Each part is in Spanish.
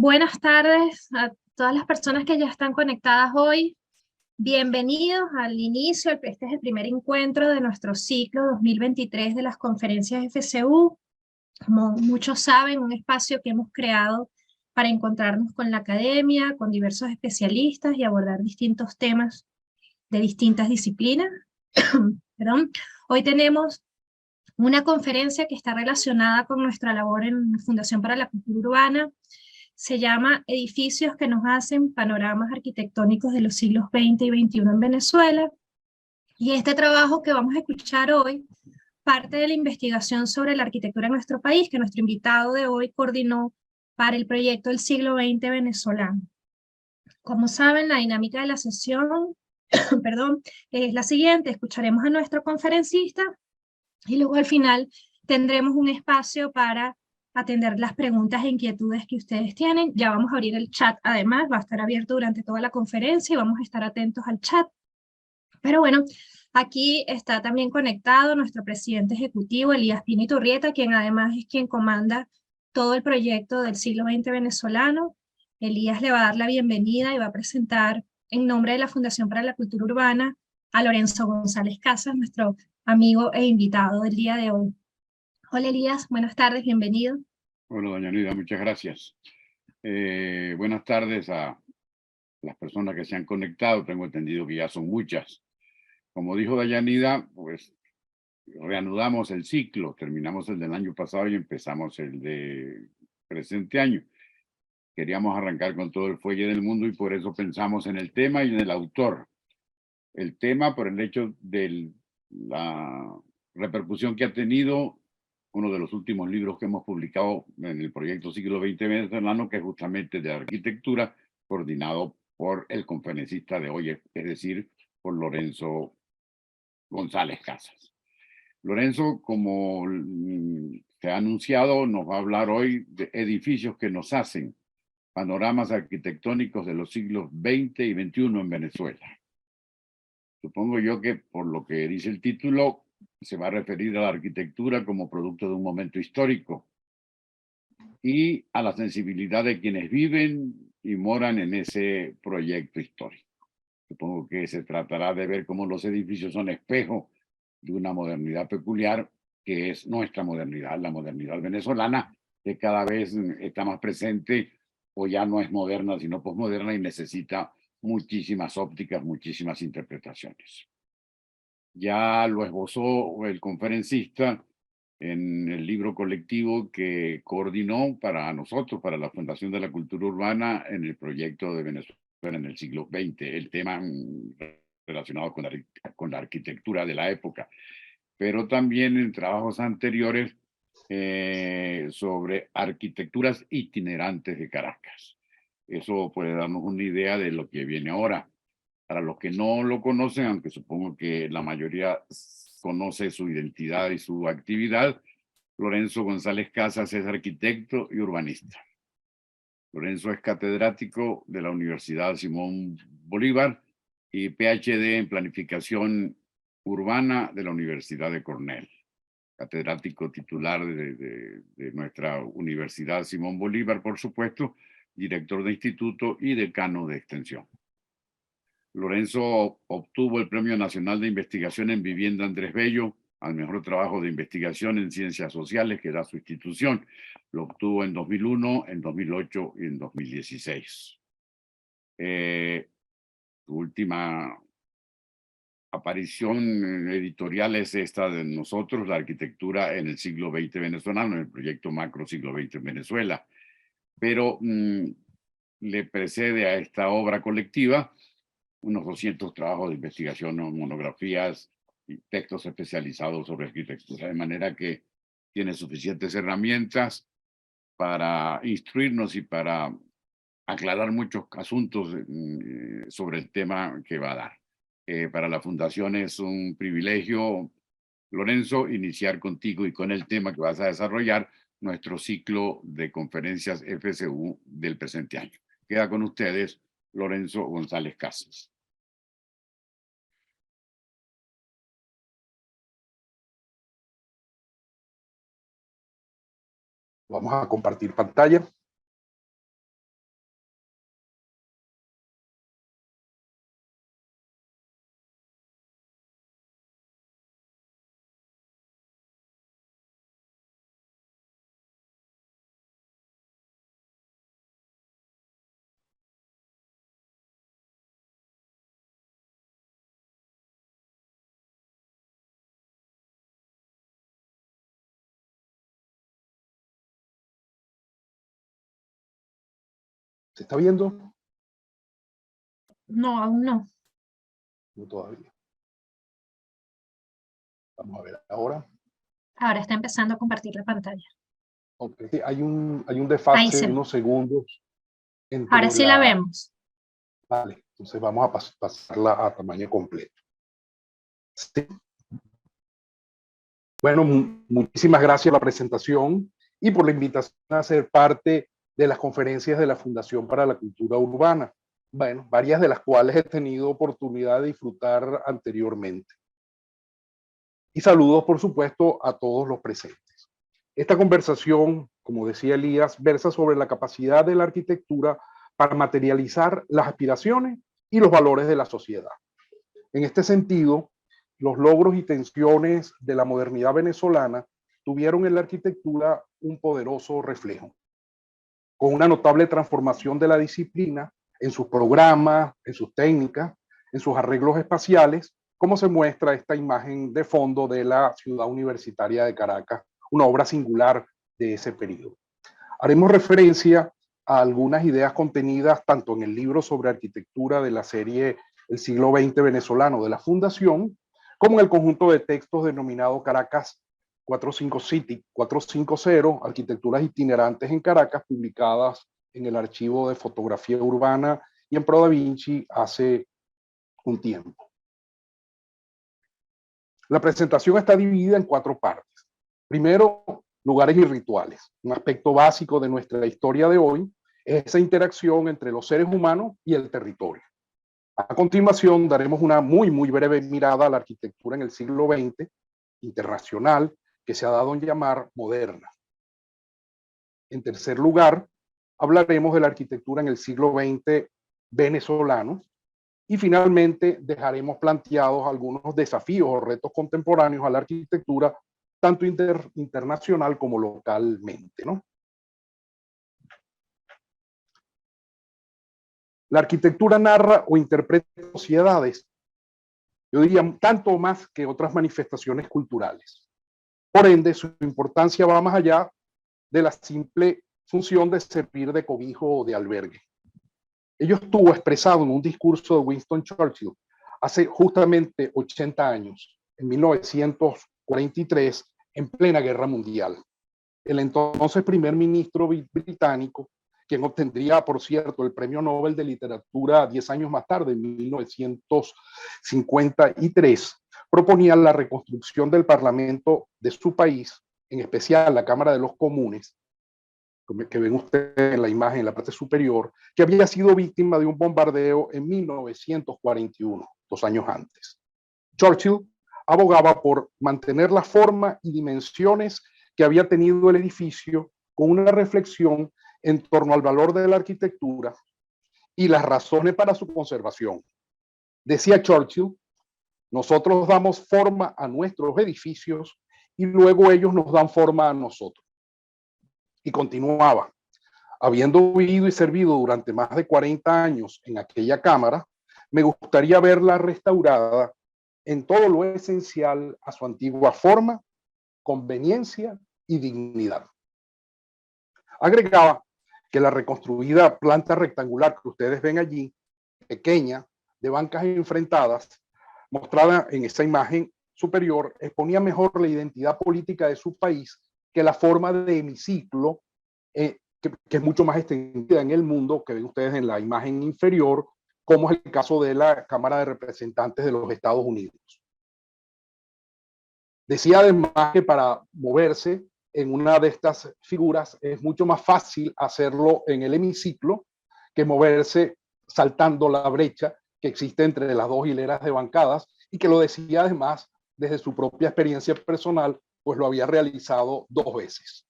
Buenas tardes a todas las personas que ya están conectadas hoy. Bienvenidos al inicio, este es el primer encuentro de nuestro ciclo 2023 de las conferencias FCU. Como muchos saben, un espacio que hemos creado para encontrarnos con la academia, con diversos especialistas y abordar distintos temas de distintas disciplinas. Perdón. Hoy tenemos una conferencia que está relacionada con nuestra labor en la Fundación para la Cultura Urbana. Se llama Edificios que nos hacen panoramas arquitectónicos de los siglos XX y XXI en Venezuela. Y este trabajo que vamos a escuchar hoy parte de la investigación sobre la arquitectura en nuestro país, que nuestro invitado de hoy coordinó para el proyecto del siglo XX venezolano. Como saben, la dinámica de la sesión perdón, es la siguiente: escucharemos a nuestro conferencista y luego al final tendremos un espacio para atender las preguntas e inquietudes que ustedes tienen. Ya vamos a abrir el chat, además, va a estar abierto durante toda la conferencia y vamos a estar atentos al chat. Pero bueno, aquí está también conectado nuestro presidente ejecutivo, Elías Pino Iturrieta, quien además es quien comanda todo el proyecto del siglo XX venezolano. Elías le va a dar la bienvenida y va a presentar en nombre de la Fundación para la Cultura Urbana a Lorenzo González Casas, nuestro amigo e invitado del día de hoy. Hola Elías, buenas tardes, bienvenido. Hola, doña Nida, muchas gracias. Buenas tardes a las personas que se han conectado. Tengo entendido que ya son muchas. Como dijo doña Nida, pues reanudamos el ciclo. Terminamos el del año pasado y empezamos el de presente año. Queríamos arrancar con todo el fuelle del mundo y por eso pensamos en el tema y en el autor. El tema por el hecho de la repercusión que ha tenido uno de los últimos libros que hemos publicado en el proyecto Siglo XX venezolano, que es justamente de arquitectura, coordinado por el conferencista de hoy, es decir, por Lorenzo González Casas. Lorenzo, como se ha anunciado, nos va a hablar hoy de edificios que nos hacen panoramas arquitectónicos de los siglos XX y XXI en Venezuela. Supongo yo que por lo que dice el título, se va a referir a la arquitectura como producto de un momento histórico y a la sensibilidad de quienes viven y moran en ese proyecto histórico. Supongo que se tratará de ver cómo los edificios son espejo de una modernidad peculiar que es nuestra modernidad, la modernidad venezolana, que cada vez está más presente o ya no es moderna, sino posmoderna y necesita muchísimas ópticas, muchísimas interpretaciones. Ya lo esbozó el conferencista en el libro colectivo que coordinó para nosotros, para la Fundación de la Cultura Urbana, en el proyecto de Venezuela en el siglo XX, el tema relacionado con la arquitectura de la época, pero también en trabajos anteriores sobre arquitecturas itinerantes de Caracas. Eso puede darnos una idea de lo que viene ahora. Para los que no lo conocen, aunque supongo que la mayoría conoce su identidad y su actividad, Lorenzo González Casas es arquitecto y urbanista. Lorenzo es catedrático de la Universidad Simón Bolívar y PhD en planificación urbana de la Universidad de Cornell. Catedrático titular de nuestra Universidad Simón Bolívar, por supuesto, director de instituto y decano de extensión. Lorenzo obtuvo el Premio Nacional de Investigación en Vivienda Andrés Bello al mejor trabajo de investigación en ciencias sociales que da su institución. Lo obtuvo en 2001, en 2008 y en 2016. Su última aparición editorial es esta de nosotros, la arquitectura en el siglo XX venezolano, en el proyecto Macro Siglo XX en Venezuela. Pero le precede a esta obra colectiva unos 200 trabajos de investigación, monografías y textos especializados sobre arquitectura, de manera que tiene suficientes herramientas para instruirnos y para aclarar muchos asuntos sobre el tema que va a dar. Para la Fundación es un privilegio, Lorenzo, iniciar contigo y con el tema que vas a desarrollar nuestro ciclo de conferencias FCU del presente año. Queda con ustedes Lorenzo González Casas. Vamos a compartir pantalla. ¿Se está viendo? No, aún no. No todavía. Vamos a ver ahora. Ahora está empezando a compartir la pantalla. Okay. Sí, hay un Ahí desfase se de ve. unos segundos Ahora entre sí la vemos. Vale, entonces vamos a pasarla a tamaño completo. Sí. Bueno, muchísimas gracias por la presentación y por la invitación a ser parte de las conferencias de la Fundación para la Cultura Urbana. Bueno, varias de las cuales he tenido oportunidad de disfrutar anteriormente. Y saludos, por supuesto, a todos los presentes. Esta conversación, como decía Elías, versa sobre la capacidad de la arquitectura para materializar las aspiraciones y los valores de la sociedad. En este sentido, los logros y tensiones de la modernidad venezolana tuvieron en la arquitectura un poderoso reflejo, con una notable transformación de la disciplina en sus programas, en sus técnicas, en sus arreglos espaciales, como se muestra esta imagen de fondo de la ciudad universitaria de Caracas, una obra singular de ese periodo. Haremos referencia a algunas ideas contenidas tanto en el libro sobre arquitectura de la serie El siglo XX venezolano de la Fundación, como en el conjunto de textos denominado Caracas 450, Arquitecturas itinerantes en Caracas, publicadas en el Archivo de Fotografía Urbana y en Pro Da Vinci hace un tiempo. La presentación está dividida en 4 partes. Primero, lugares y rituales. Un aspecto básico de nuestra historia de hoy es esa interacción entre los seres humanos y el territorio. A continuación, daremos una muy breve mirada a la arquitectura en el siglo XX, internacional, que se ha dado en llamar moderna. En tercer lugar, hablaremos de la arquitectura en el siglo XX venezolano. Y finalmente dejaremos planteados algunos desafíos o retos contemporáneos a la arquitectura, tanto internacional como localmente, ¿no? La arquitectura narra o interpreta sociedades, yo diría tanto más que otras manifestaciones culturales. Por ende, su importancia va más allá de la simple función de servir de cobijo o de albergue. Ello estuvo expresado en un discurso de Winston Churchill hace justamente 80 años, en 1943, en plena Guerra Mundial. El entonces primer ministro británico, quien obtendría, por cierto, el Premio Nobel de Literatura 10 años más tarde, en 1953, proponía la reconstrucción del Parlamento de su país, en especial la Cámara de los Comunes, que ven ustedes en la imagen en la parte superior, que había sido víctima de un bombardeo en 1941, 2 años antes. Churchill abogaba por mantener la forma y dimensiones que había tenido el edificio, con una reflexión en torno al valor de la arquitectura y las razones para su conservación. Decía Churchill, nosotros damos forma a nuestros edificios y luego ellos nos dan forma a nosotros. Y continuaba, habiendo vivido y servido durante más de 40 años en aquella cámara, me gustaría verla restaurada en todo lo esencial a su antigua forma, conveniencia y dignidad. Agregaba que la reconstruida planta rectangular que ustedes ven allí, pequeña, de bancas enfrentadas, mostrada en esa imagen superior, exponía mejor la identidad política de su país que la forma de hemiciclo, que es mucho más extendida en el mundo, que ven ustedes en la imagen inferior, como es el caso de la Cámara de Representantes de los Estados Unidos. Decía además que para moverse en una de estas figuras es mucho más fácil hacerlo en el hemiciclo que moverse saltando la brecha que existe entre las 2 hileras de bancadas, y que lo decía además desde su propia experiencia personal, pues lo había realizado 2 veces.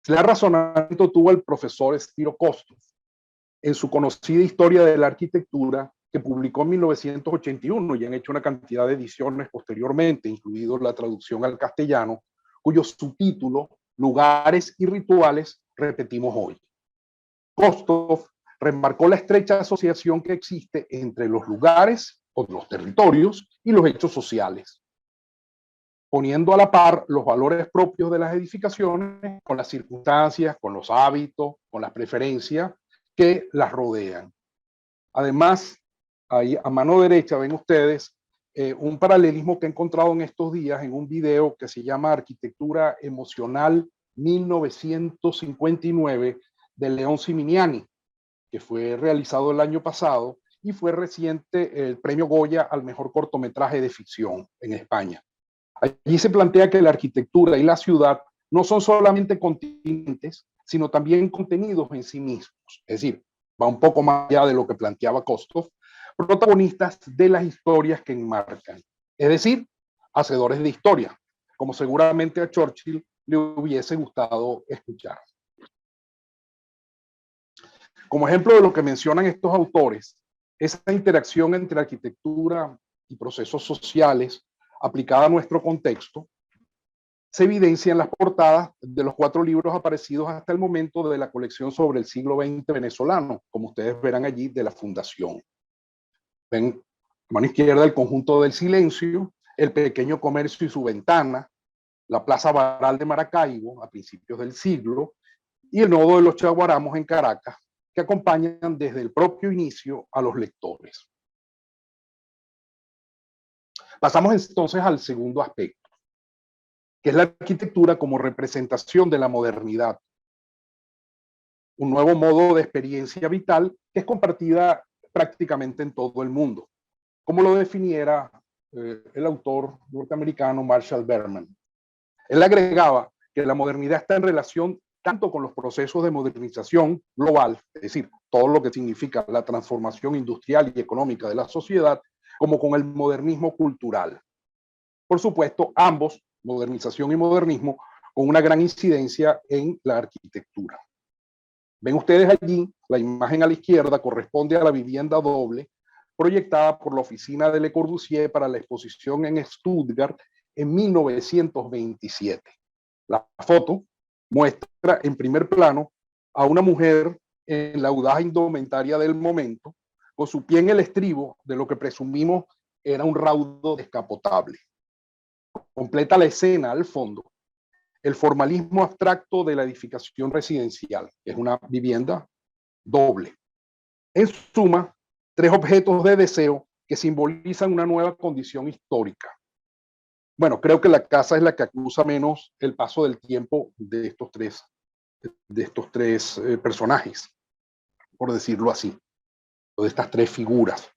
El razonamiento tuvo el profesor Spiro Kostov en su conocida Historia de la Arquitectura, que publicó en 1981 y han hecho una cantidad de ediciones posteriormente, incluido la traducción al castellano, cuyo subtítulo, Lugares y Rituales, repetimos hoy. Kostov remarcó la estrecha asociación que existe entre los lugares o los territorios y los hechos sociales. poniendo a la par los valores propios de las edificaciones con las circunstancias, con los hábitos, con las preferencias que las rodean. Además, ahí a mano derecha ven ustedes un paralelismo que he encontrado en estos días en un video que se llama Arquitectura Emocional 1959 de León Siminiani, que fue realizado el año pasado y fue reciente el premio Goya al mejor cortometraje de ficción en España. Allí se plantea que la arquitectura y la ciudad no son solamente continentes, sino también contenidos en sí mismos. Es decir, va un poco más allá de lo que planteaba Kostov, protagonistas de las historias que enmarcan. Es decir, hacedores de historia, como seguramente a Churchill le hubiese gustado escuchar. Como ejemplo de lo que mencionan estos autores, esa interacción entre arquitectura y procesos sociales aplicada a nuestro contexto, se evidencia en las portadas de los 4 libros aparecidos hasta el momento de la colección sobre el siglo XX venezolano, como ustedes verán allí, de la Fundación. Ven a mano izquierda el conjunto del silencio, el pequeño comercio y su ventana, la Plaza Baral de Maracaibo a principios del siglo y el nodo de los Chaguaramos en Caracas, que acompañan desde el propio inicio a los lectores. Pasamos entonces al segundo aspecto, que es la arquitectura como representación de la modernidad. Un nuevo modo de experiencia vital que es compartida prácticamente en todo el mundo, como lo definiera el autor norteamericano Marshall Berman. Él agregaba que la modernidad está en relación tanto con los procesos de modernización global, es decir, todo lo que significa la transformación industrial y económica de la sociedad, como con el modernismo cultural. Por supuesto, ambos, modernización y modernismo, con una gran incidencia en la arquitectura. Ven ustedes allí, la imagen a la izquierda corresponde a la vivienda doble proyectada por la oficina de Le Corbusier para la exposición en Stuttgart en 1927. La foto muestra en primer plano a una mujer en la audaz indumentaria del momento, con su pie en el estribo de lo que presumimos era un raudo descapotable. Completa la escena al fondo el formalismo abstracto de la edificación residencial, que es una vivienda doble. En suma, 3 objetos de deseo que simbolizan una nueva condición histórica. Bueno, creo que la casa es la que acusa menos el paso del tiempo de estos tres personajes, por decirlo así, o de estas 3 figuras.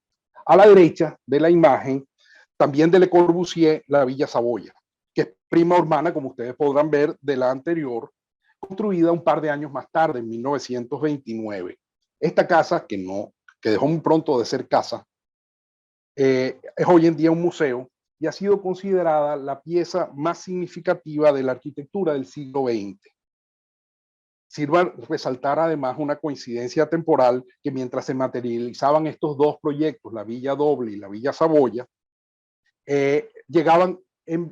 A la derecha de la imagen, también de Le Corbusier, la Villa Saboya, que es prima hermana, como ustedes podrán ver, de la anterior, construida un par de años más tarde, en 1929. Esta casa, que dejó muy pronto de ser casa, es hoy en día un museo y ha sido considerada la pieza más significativa de la arquitectura del siglo XX. Sirva resaltar además una coincidencia temporal que mientras se materializaban estos 2 proyectos, la Villa Doble y la Villa Saboya, llegaban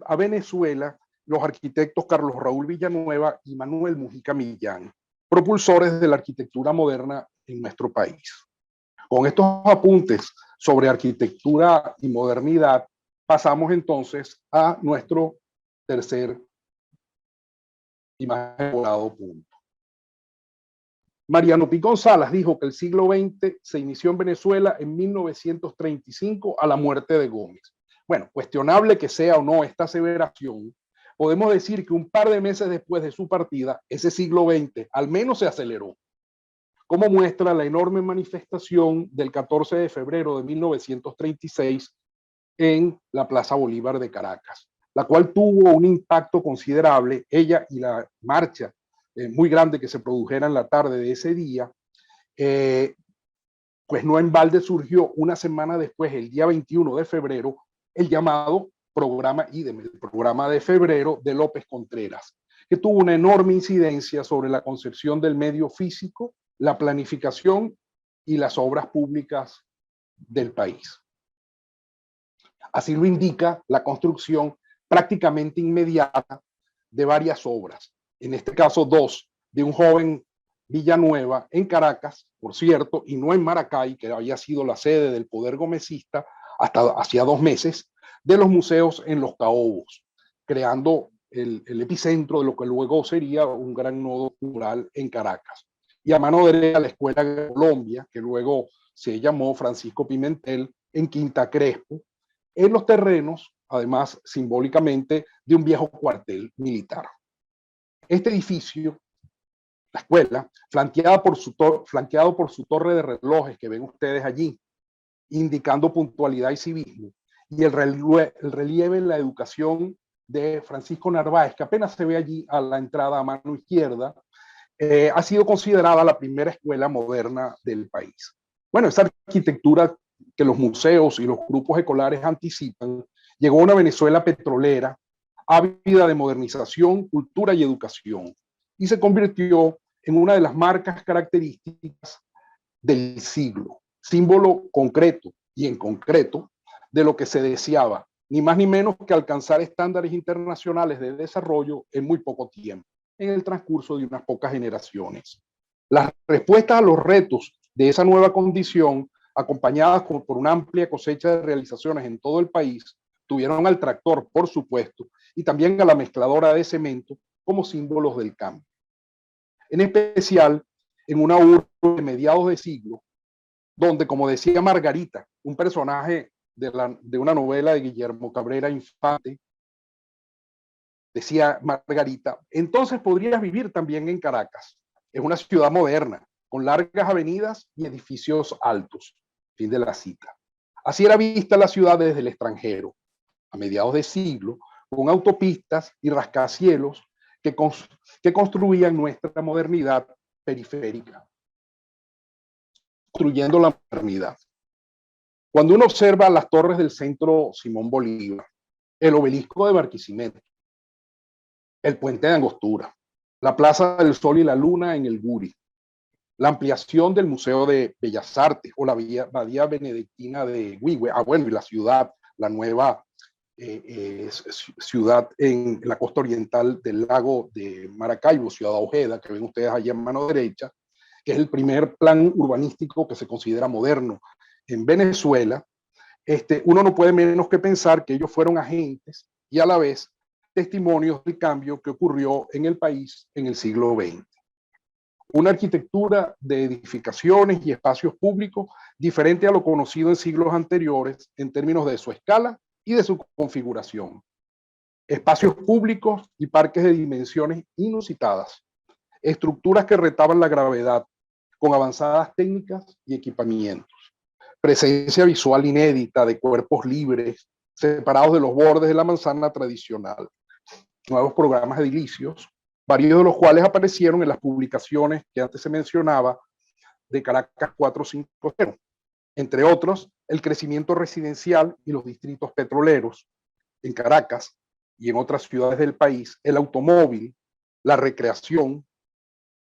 a Venezuela los arquitectos Carlos Raúl Villanueva y Manuel Mujica Millán, propulsores de la arquitectura moderna en nuestro país. Con estos apuntes sobre arquitectura y modernidad, pasamos entonces a nuestro tercer y más elaborado punto. Mariano Picón Salas dijo que el siglo XX se inició en Venezuela en 1935 a la muerte de Gómez. Bueno, cuestionable que sea o no esta aseveración, podemos decir que un par de meses después de su partida, ese siglo XX al menos se aceleró, como muestra la enorme manifestación del 14 de febrero de 1936 en la Plaza Bolívar de Caracas, la cual tuvo un impacto considerable, ella y la marcha muy grande que se produjera en la tarde de ese día, pues no en balde surgió una semana después, el día 21 de febrero, el llamado programa IDEM, el programa de febrero de López Contreras, que tuvo una enorme incidencia sobre la concepción del medio físico, la planificación y las obras públicas del país. Así lo indica la construcción prácticamente inmediata de varias obras, en este caso 2, de un joven Villanueva en Caracas, por cierto, y no en Maracay, que había sido la sede del poder gomecista hasta hacía 2 meses, de los museos en Los Caobos, creando el epicentro de lo que luego sería un gran nodo cultural en Caracas. Y a mano derecha la Escuela de Colombia, que luego se llamó Francisco Pimentel, en Quinta Crespo, en los terrenos, además simbólicamente, de un viejo cuartel militar. Este edificio, la escuela, flanqueado por su torre de relojes que ven ustedes allí, indicando puntualidad y civismo, y el relieve en la educación de Francisco Narváez, que apenas se ve allí a la entrada a mano izquierda, ha sido considerada la primera escuela moderna del país. Bueno, esa arquitectura que los museos y los grupos escolares anticipan, llegó a una Venezuela petrolera, ávida de modernización, cultura y educación, y se convirtió en una de las marcas características del siglo, símbolo concreto y en concreto de lo que se deseaba, ni más ni menos que alcanzar estándares internacionales de desarrollo en muy poco tiempo, en el transcurso de unas pocas generaciones. Las respuestas a los retos de esa nueva condición, acompañadas por una amplia cosecha de realizaciones en todo el país, tuvieron al tractor, por supuesto, y también a la mezcladora de cemento como símbolos del cambio. En especial, en una urbe de mediados de siglo, donde, como decía Margarita, un personaje de una novela de Guillermo Cabrera Infante, decía Margarita, entonces podrías vivir también en Caracas. Es una ciudad moderna, con largas avenidas y edificios altos. Fin de la cita. Así era vista la ciudad desde el extranjero, a mediados de siglo, con autopistas y rascacielos que construían nuestra modernidad periférica, construyendo la modernidad. Cuando uno observa las torres del centro Simón Bolívar, el obelisco de Barquisimeto, el puente de Angostura, la Plaza del Sol y la Luna en el Guri, la ampliación del Museo de Bellas Artes o la Bahía Benedictina de Huihue, bueno, y la ciudad, la nueva ciudad en la costa oriental del lago de Maracaibo, Ciudad Ojeda, que ven ustedes allá en mano derecha, que es el primer plan urbanístico que se considera moderno en Venezuela. Uno no puede menos que pensar que ellos fueron agentes y a la vez testimonios del cambio que ocurrió en el país en el siglo XX. Una arquitectura de edificaciones y espacios públicos diferente a lo conocido en siglos anteriores en términos de su escala y de su configuración. Espacios públicos y parques de dimensiones inusitadas. Estructuras que retaban la gravedad, con avanzadas técnicas y equipamientos. Presencia visual inédita de cuerpos libres, separados de los bordes de la manzana tradicional. Nuevos programas edilicios, varios de los cuales aparecieron en las publicaciones que antes se mencionaba de Caracas 450. Entre otros, el crecimiento residencial y los distritos petroleros en Caracas y en otras ciudades del país, el automóvil, la recreación,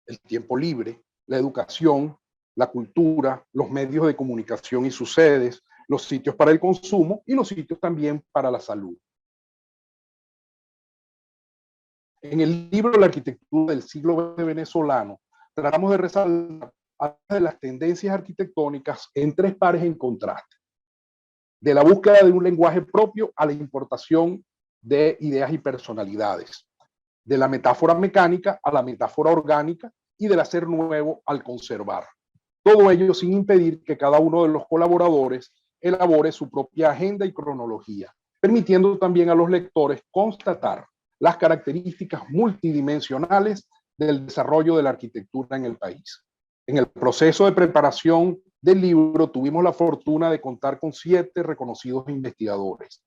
el tiempo libre, la educación, la cultura, los medios de comunicación y sus sedes, los sitios para el consumo y los sitios también para la salud. En el libro La arquitectura del siglo XX venezolano, tratamos de resaltar de las tendencias arquitectónicas en tres pares en contraste. De la búsqueda de un lenguaje propio a la importación de ideas y personalidades. De la metáfora mecánica a la metáfora orgánica y del hacer nuevo al conservar. Todo ello sin impedir que cada uno de los colaboradores elabore su propia agenda y cronología, permitiendo también a los lectores constatar las características multidimensionales del desarrollo de la arquitectura en el país. En el proceso de preparación del libro tuvimos la fortuna de contar con 7 reconocidos investigadores,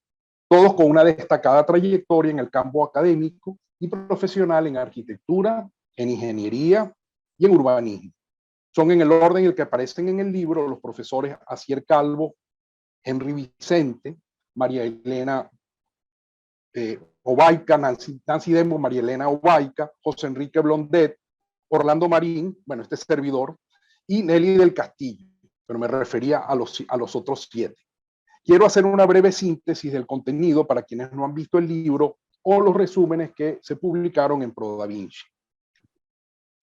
todos con una destacada trayectoria en el campo académico y profesional en arquitectura, en ingeniería y en urbanismo. Son en el orden en el que aparecen en el libro los profesores Asier Calvo, Henry Vicente, María Elena Obaica, Nancy Demo, María Elena Obaica, José Enrique Blondet, Orlando Marín, bueno, este servidor, y Nelly del Castillo, pero me refería a los otros 7. Quiero hacer una breve síntesis del contenido para quienes no han visto el libro o los resúmenes que se publicaron en Pro Da Vinci.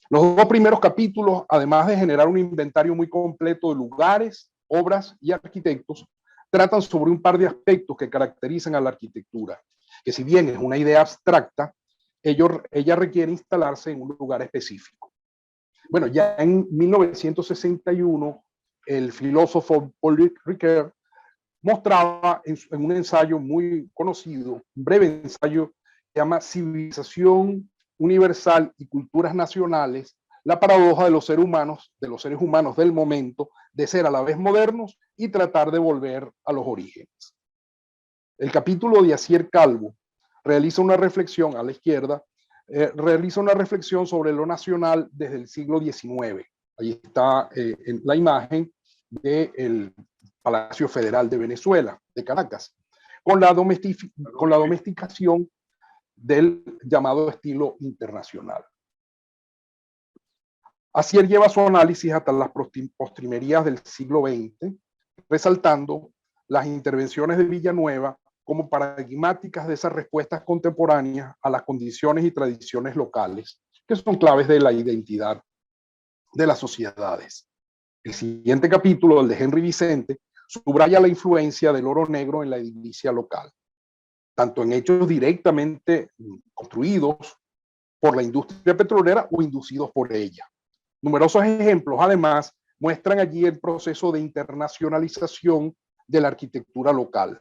Los 2 primeros capítulos, además de generar un inventario muy completo de lugares, obras y arquitectos, tratan sobre un par de aspectos que caracterizan a la arquitectura que si bien es una idea abstracta, ella requiere instalarse en un lugar específico. Bueno, ya en 1961, el filósofo Paul Ricoeur mostraba en un ensayo muy conocido, un breve ensayo, que se llama Civilización Universal y Culturas Nacionales, la paradoja de los seres humanos del momento, de ser a la vez modernos y tratar de volver a los orígenes. El capítulo de Asier Calvo realiza una reflexión a la izquierda, realiza una reflexión sobre lo nacional desde el siglo XIX. Ahí está en la imagen del Palacio Federal de Venezuela, de Caracas, con la domesticación del llamado estilo internacional. Asier lleva su análisis hasta las postrimerías del siglo XX, resaltando las intervenciones de Villanueva como paradigmáticas de esas respuestas contemporáneas a las condiciones y tradiciones locales, que son claves de la identidad de las sociedades. El siguiente capítulo, el de Henry Vicente, subraya la influencia del oro negro en la edilicia local, tanto en hechos directamente construidos por la industria petrolera o inducidos por ella. Numerosos ejemplos, además, muestran allí el proceso de internacionalización de la arquitectura local,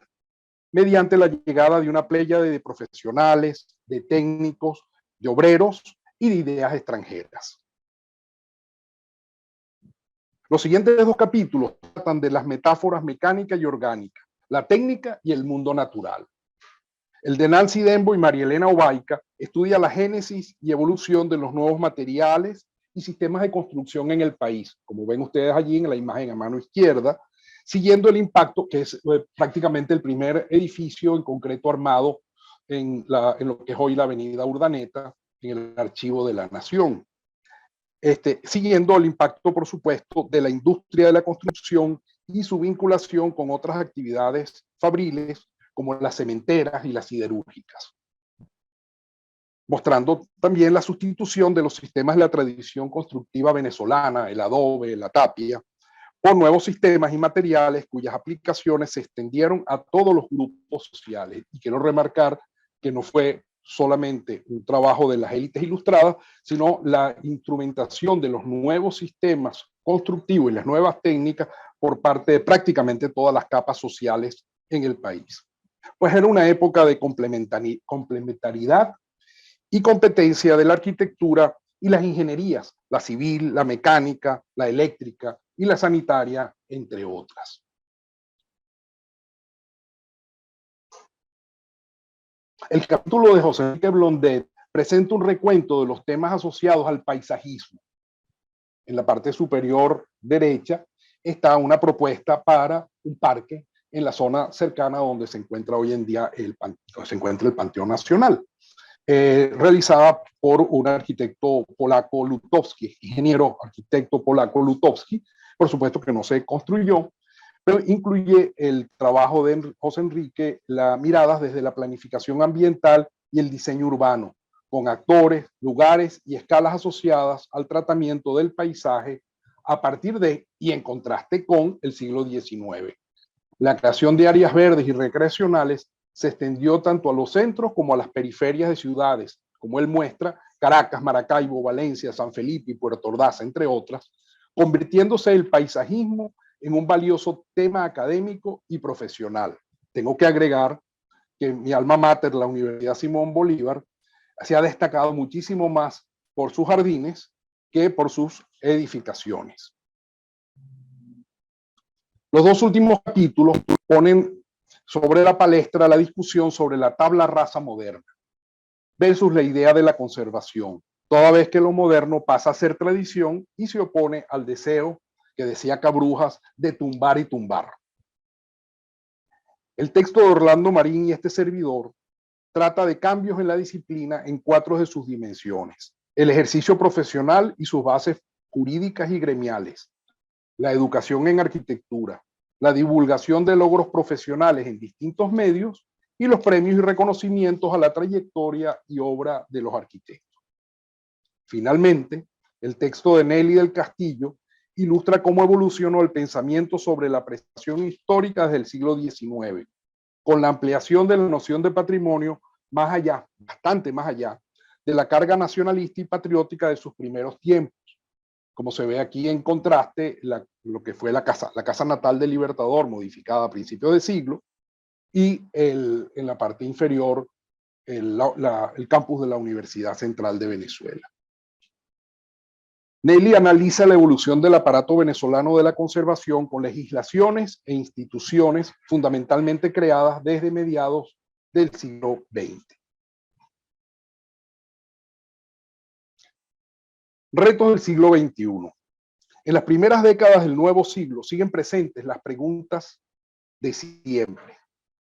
mediante la llegada de una pléyade de profesionales, de técnicos, de obreros y de ideas extranjeras. Los siguientes dos capítulos tratan de las metáforas mecánica y orgánica, la técnica y el mundo natural. El de Nancy Dembo y María Elena Obaica estudia la génesis y evolución de los nuevos materiales y sistemas de construcción en el país, como ven ustedes allí en la imagen a mano izquierda, siguiendo el impacto, que es prácticamente el primer edificio en concreto armado en lo que es hoy la avenida Urdaneta, en el Archivo de la Nación. Siguiendo el impacto, por supuesto, de la industria de la construcción y su vinculación con otras actividades fabriles, como las cementeras y las siderúrgicas, mostrando también la sustitución de los sistemas de la tradición constructiva venezolana, el adobe, la tapia, por nuevos sistemas y materiales cuyas aplicaciones se extendieron a todos los grupos sociales. Y quiero remarcar que no fue solamente un trabajo de las élites ilustradas, sino la instrumentación de los nuevos sistemas constructivos y las nuevas técnicas por parte de prácticamente todas las capas sociales en el país. Pues era una época de complementariedad y competencia de la arquitectura y las ingenierías, la civil, la mecánica, la eléctrica y la sanitaria, entre otras. El capítulo de José Enrique Blondet presenta un recuento de los temas asociados al paisajismo. En la parte superior derecha está una propuesta para un parque en la zona cercana donde se encuentra hoy en día el Panteón Nacional, realizada por un arquitecto polaco, Lutowski, ingeniero arquitecto polaco Lutowski. Por supuesto que no se construyó, pero incluye el trabajo de José Enrique, las miradas desde la planificación ambiental y el diseño urbano, con actores, lugares y escalas asociadas al tratamiento del paisaje a partir de y en contraste con el siglo XIX. La creación de áreas verdes y recreacionales se extendió tanto a los centros como a las periferias de ciudades, como él muestra, Caracas, Maracaibo, Valencia, San Felipe y Puerto Ordaz, entre otras, convirtiéndose el paisajismo en un valioso tema académico y profesional. Tengo que agregar que mi alma mater, la Universidad Simón Bolívar, se ha destacado muchísimo más por sus jardines que por sus edificaciones. Los dos últimos capítulos ponen sobre la palestra la discusión sobre la tabla rasa moderna versus la idea de la conservación, toda vez que lo moderno pasa a ser tradición y se opone al deseo que decía Cabrujas de tumbar y tumbar. El texto de Orlando Marín y este servidor trata de cambios en la disciplina en 4 de sus dimensiones: el ejercicio profesional y sus bases jurídicas y gremiales, la educación en arquitectura, la divulgación de logros profesionales en distintos medios y los premios y reconocimientos a la trayectoria y obra de los arquitectos. Finalmente, el texto de Nelly del Castillo ilustra cómo evolucionó el pensamiento sobre la apreciación histórica desde el siglo XIX, con la ampliación de la noción de patrimonio más allá, bastante más allá, de la carga nacionalista y patriótica de sus primeros tiempos, como se ve aquí en contraste lo que fue la casa natal del Libertador, modificada a principios de siglo, y en la parte inferior el campus de la Universidad Central de Venezuela. Nelly analiza la evolución del aparato venezolano de la conservación con legislaciones e instituciones fundamentalmente creadas desde mediados del siglo XX. Retos del siglo XXI. En las primeras décadas del nuevo siglo siguen presentes las preguntas de siempre.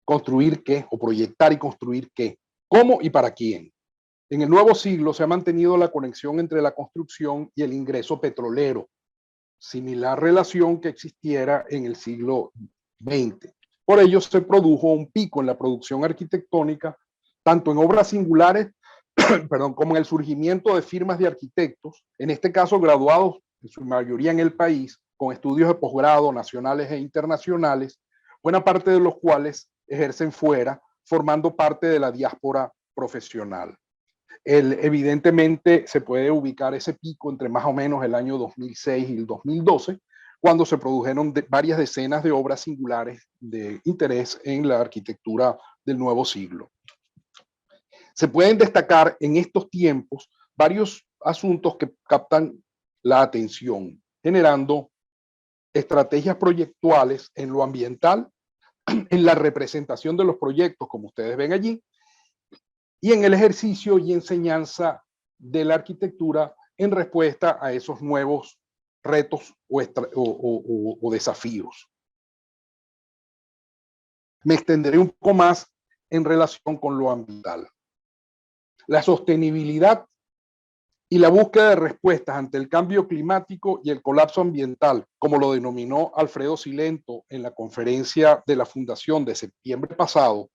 ¿Construir qué? O proyectar y construir qué. ¿Cómo y para quién? En el nuevo siglo se ha mantenido la conexión entre la construcción y el ingreso petrolero, similar relación que existiera en el siglo XX. Por ello se produjo un pico en la producción arquitectónica, tanto en obras singulares como en el surgimiento de firmas de arquitectos, en este caso graduados en su mayoría en el país, con estudios de posgrado nacionales e internacionales, buena parte de los cuales ejercen fuera, formando parte de la diáspora profesional. Evidentemente se puede ubicar ese pico entre más o menos el año 2006 y el 2012, cuando se produjeron varias decenas de obras singulares de interés en la arquitectura del nuevo siglo. Se pueden destacar en estos tiempos varios asuntos que captan la atención, generando estrategias proyectuales en lo ambiental, en la representación de los proyectos, como ustedes ven allí, y en el ejercicio y enseñanza de la arquitectura en respuesta a esos nuevos retos o desafíos. Me extenderé un poco más en relación con lo ambiental. La sostenibilidad y la búsqueda de respuestas ante el cambio climático y el colapso ambiental, como lo denominó Alfredo Silento en la conferencia de la Fundación de septiembre pasado,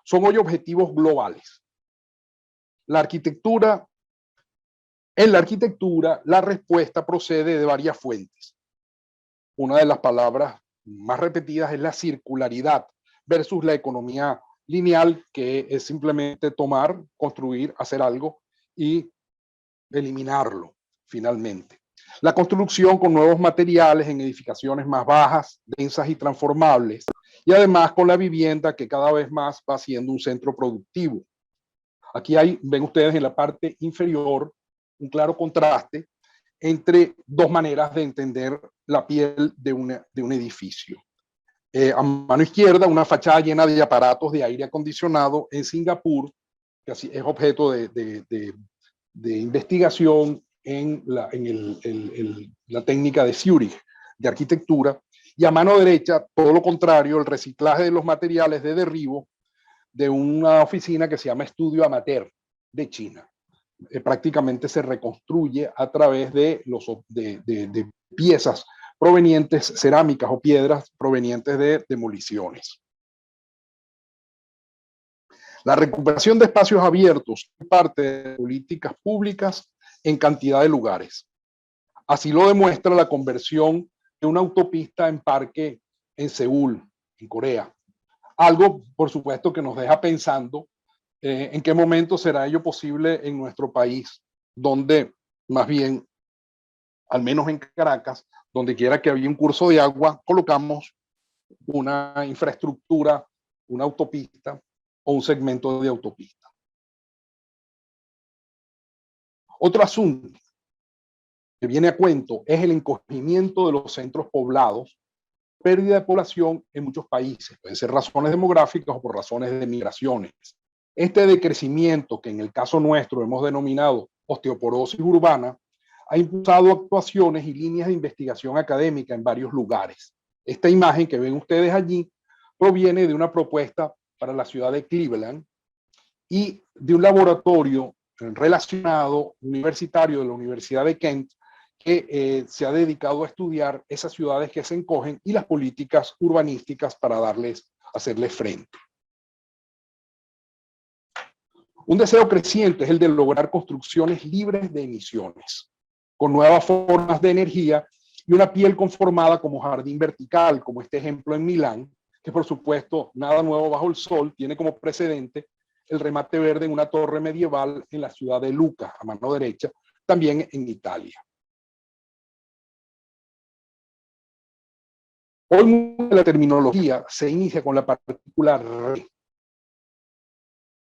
son hoy objetivos globales. En la arquitectura, la respuesta procede de varias fuentes. Una de las palabras más repetidas es la circularidad versus la economía lineal, que es simplemente tomar, construir, hacer algo y eliminarlo finalmente. La construcción con nuevos materiales en edificaciones más bajas, densas y transformables, y además con la vivienda que cada vez más va siendo un centro productivo. Aquí ven ustedes en la parte inferior un claro contraste entre dos maneras de entender la piel de un edificio. A mano izquierda, una fachada llena de aparatos de aire acondicionado en Singapur, que así es objeto de investigación en la técnica de Zurich de arquitectura, y a mano derecha, todo lo contrario, el reciclaje de los materiales de derribo de una oficina que se llama Estudio Amateur de China. Prácticamente se reconstruye a través de piezas provenientes, cerámicas o piedras provenientes de demoliciones. La recuperación de espacios abiertos es parte de políticas públicas en cantidad de lugares. Así lo demuestra la conversión de una autopista en parque en Seúl, en Corea. Algo, por supuesto, que nos deja pensando en qué momento será ello posible en nuestro país, donde más bien, al menos en Caracas, donde quiera que había un curso de agua, colocamos una infraestructura, una autopista o un segmento de autopista. Otro asunto que viene a cuento es el encogimiento de los centros poblados, pérdida de población en muchos países. Pueden ser razones demográficas o por razones de migraciones. Este decrecimiento, que en el caso nuestro hemos denominado osteoporosis urbana, ha impulsado actuaciones y líneas de investigación académica en varios lugares. Esta imagen que ven ustedes allí proviene de una propuesta para la ciudad de Cleveland y de un laboratorio relacionado universitario de la Universidad de Kent, que se ha dedicado a estudiar esas ciudades que se encogen y las políticas urbanísticas para hacerles frente. Un deseo creciente es el de lograr construcciones libres de emisiones, con nuevas formas de energía y una piel conformada como jardín vertical, como este ejemplo en Milán, que por supuesto nada nuevo bajo el sol, tiene como precedente el remate verde en una torre medieval en la ciudad de Lucca, a mano derecha, también en Italia. Hoy la terminología se inicia con la partícula re.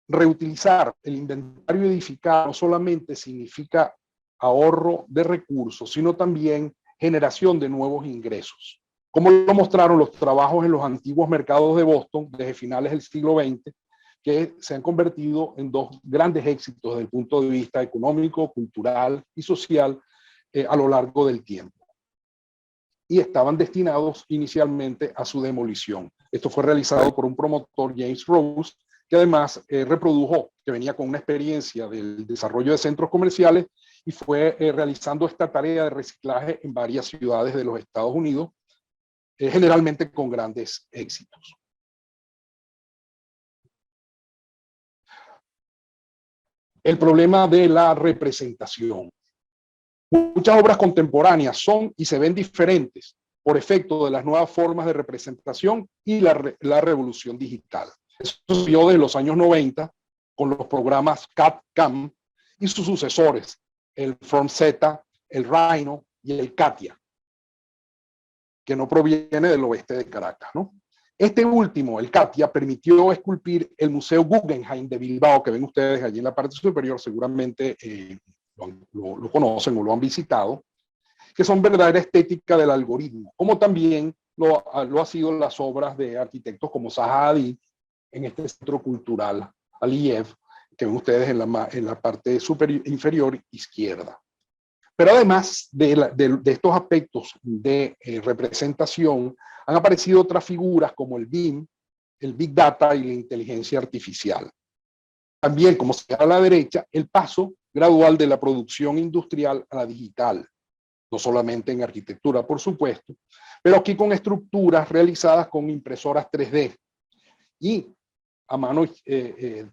Reutilizar el inventario edificado no solamente significa ahorro de recursos, sino también generación de nuevos ingresos. Como lo mostraron los trabajos en los antiguos mercados de Boston desde finales del siglo XX, que se han convertido en dos grandes éxitos desde el punto de vista económico, cultural y social a lo largo del tiempo. Y estaban destinados inicialmente a su demolición. Esto fue realizado por un promotor, James Rose, que además reprodujo, que venía con una experiencia del desarrollo de centros comerciales y fue realizando esta tarea de reciclaje en varias ciudades de los Estados Unidos, generalmente con grandes éxitos. El problema de la representación. Muchas obras contemporáneas son y se ven diferentes por efecto de las nuevas formas de representación y la revolución digital. Eso se vio desde los años 90 con los programas CAD-CAM y sus sucesores, el FromZ, el Rhino y el CATIA, que no proviene del oeste de Caracas, ¿no? Este último, el CATIA, permitió esculpir el Museo Guggenheim de Bilbao, que ven ustedes allí en la parte superior, seguramente lo conocen o lo han visitado, que son verdadera estética del algoritmo, como también lo ha sido las obras de arquitectos como Zaha Hadid en este centro cultural Aliyev, que ven ustedes en la parte inferior izquierda. Pero además de estos aspectos de representación, han aparecido otras figuras como el BIM, el Big Data y la inteligencia artificial. También, como se ve a la derecha, el paso gradual de la producción industrial a la digital, no solamente en arquitectura, por supuesto, pero aquí con estructuras realizadas con impresoras 3D. Y a mano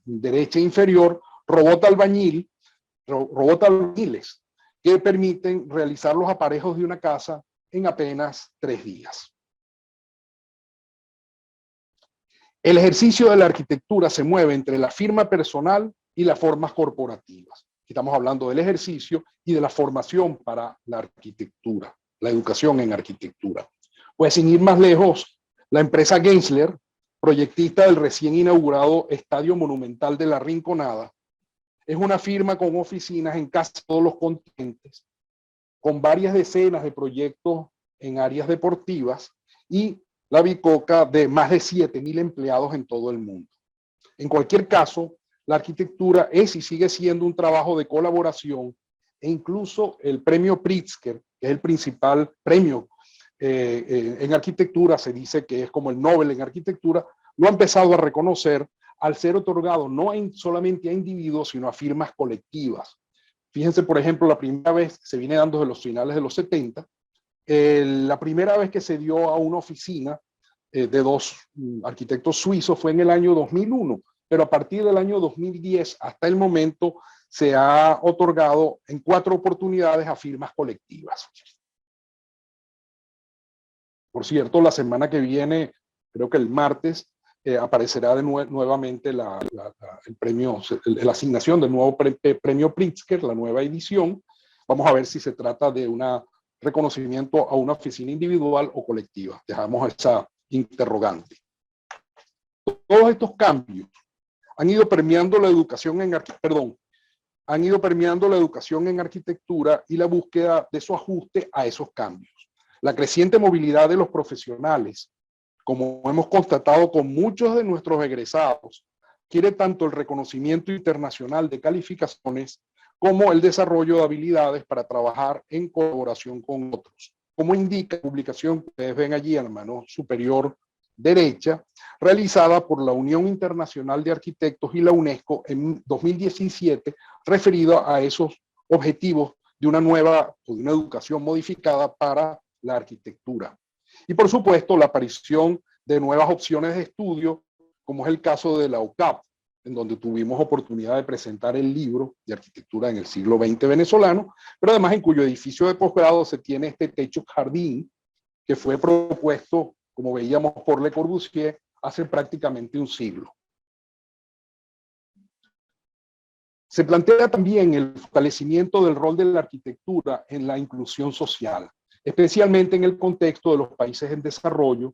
derecha e inferior, robots albañiles, que permiten realizar los aparejos de una casa en apenas 3 días. El ejercicio de la arquitectura se mueve entre la firma personal y las formas corporativas. Estamos hablando del ejercicio y de la formación para la arquitectura, la educación en arquitectura. Pues sin ir más lejos, la empresa Gensler, proyectista del recién inaugurado Estadio Monumental de la Rinconada, es una firma con oficinas en casi todos los continentes, con varias decenas de proyectos en áreas deportivas y la bicoca de más de 7,000 empleados en todo el mundo. En cualquier caso, la arquitectura es y sigue siendo un trabajo de colaboración e incluso el premio Pritzker, que es el principal premio en arquitectura, se dice que es como el Nobel en arquitectura, lo ha empezado a reconocer al ser otorgado no solamente a individuos, sino a firmas colectivas. Fíjense, por ejemplo, la primera vez se viene dando desde los finales de los 70, la primera vez que se dio a una oficina de 2 arquitectos suizos fue en el año 2001, pero a partir del año 2010 hasta el momento se ha otorgado en 4 oportunidades a firmas colectivas. Por cierto, la semana que viene, creo que el martes, aparecerá nuevamente la asignación del nuevo premio Pritzker, la nueva edición. Vamos a ver si se trata de un reconocimiento a una oficina individual o colectiva. Dejamos esa interrogante. Todos estos cambios han ido permeando la educación en arquitectura y la búsqueda de su ajuste a esos cambios. La creciente movilidad de los profesionales, como hemos constatado con muchos de nuestros egresados, quiere tanto el reconocimiento internacional de calificaciones como el desarrollo de habilidades para trabajar en colaboración con otros. Como indica la publicación que ustedes ven allí a la mano superior derecha, realizada por la Unión Internacional de Arquitectos y la UNESCO en 2017, referido a esos objetivos de una nueva o de una educación modificada para la arquitectura. Y por supuesto, la aparición de nuevas opciones de estudio, como es el caso de la UCAP, en donde tuvimos oportunidad de presentar el libro de arquitectura en el siglo XX venezolano, pero además en cuyo edificio de posgrado se tiene este techo jardín que fue propuesto, como veíamos, por Le Corbusier hace prácticamente un siglo. Se plantea también el fortalecimiento del rol de la arquitectura en la inclusión social, especialmente en el contexto de los países en desarrollo,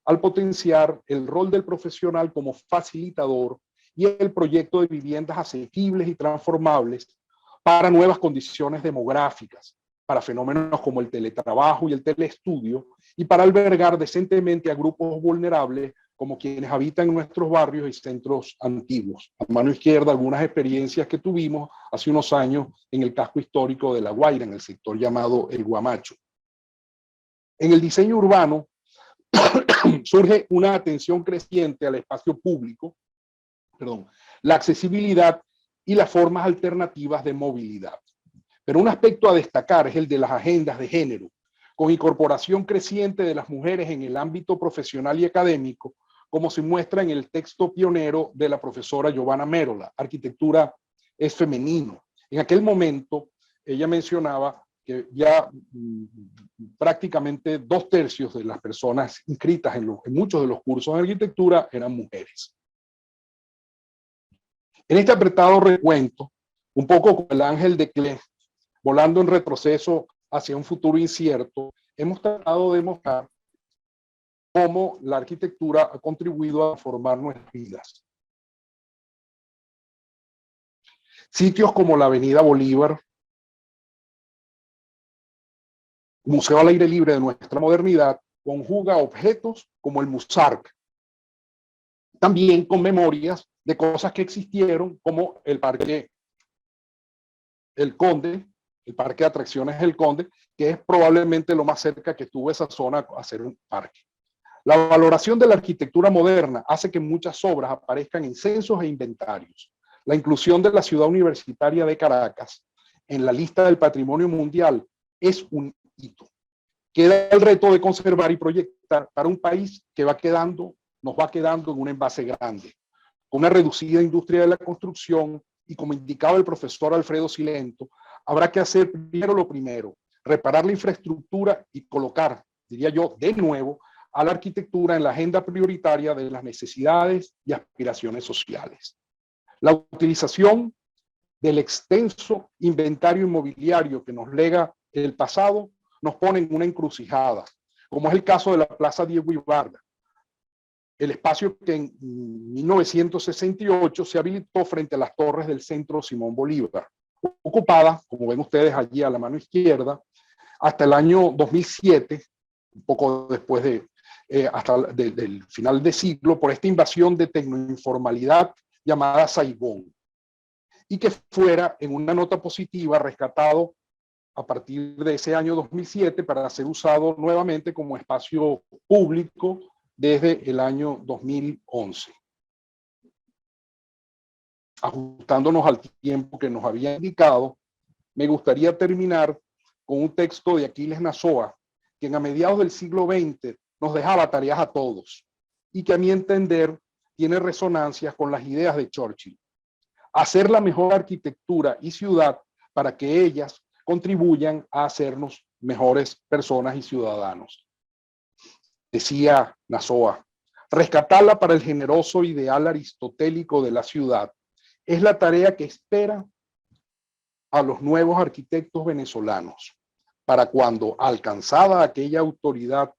al potenciar el rol del profesional como facilitador y el proyecto de viviendas asequibles y transformables para nuevas condiciones demográficas, para fenómenos como el teletrabajo y el teleestudio, y para albergar decentemente a grupos vulnerables como quienes habitan en nuestros barrios y centros antiguos. A mano izquierda, algunas experiencias que tuvimos hace unos años en el casco histórico de La Guaira, en el sector llamado El Guamacho. En el diseño urbano surge una atención creciente al espacio público, la accesibilidad y las formas alternativas de movilidad. Pero un aspecto a destacar es el de las agendas de género, con incorporación creciente de las mujeres en el ámbito profesional y académico, como se muestra en el texto pionero de la profesora Giovanna Merola, Arquitectura es femenino. En aquel momento, ella mencionaba que ya prácticamente 2/3 de las personas inscritas en muchos de los cursos de arquitectura eran mujeres. En este apretado recuento, un poco como el ángel de Klee, volando en retroceso hacia un futuro incierto, hemos tratado de mostrar cómo la arquitectura ha contribuido a formar nuestras vidas. Sitios como la Avenida Bolívar, Museo al aire libre de nuestra modernidad, conjuga objetos como el Musarc, también con memorias de cosas que existieron, como el Parque El Conde, el Parque de Atracciones El Conde, que es probablemente lo más cerca que tuvo esa zona a ser un parque. La valoración de la arquitectura moderna hace que muchas obras aparezcan en censos e inventarios. La inclusión de la ciudad universitaria de Caracas en la lista del patrimonio mundial es un hito. Queda el reto de conservar y proyectar para un país que nos va quedando en un envase grande, con una reducida industria de la construcción, y como indicaba el profesor Alfredo Silento, habrá que hacer primero lo primero, reparar la infraestructura y colocar, diría yo, de nuevo, a la arquitectura en la agenda prioritaria de las necesidades y aspiraciones sociales. La utilización del extenso inventario inmobiliario que nos lega el pasado nos pone en una encrucijada, como es el caso de la Plaza Diego Ibarra, el espacio que en 1968 se habilitó frente a las torres del Centro Simón Bolívar, ocupada, como ven ustedes allí a la mano izquierda, hasta el año 2007, un poco después del final de siglo, por esta invasión de tecnoinformalidad llamada Saigón, y que fuera, en una nota positiva, rescatado a partir de ese año 2007 para ser usado nuevamente como espacio público desde el año 2011. Ajustándonos al tiempo que nos había indicado, me gustaría terminar con un texto de Aquiles Nazoa, quien a mediados del siglo XX nos dejaba tareas a todos y que a mi entender tiene resonancias con las ideas de Churchill. Hacer la mejor arquitectura y ciudad para que ellas contribuyan a hacernos mejores personas y ciudadanos. Decía Nazoa, rescatarla para el generoso ideal aristotélico de la ciudad es la tarea que espera a los nuevos arquitectos venezolanos, para cuando, alcanzada aquella autoridad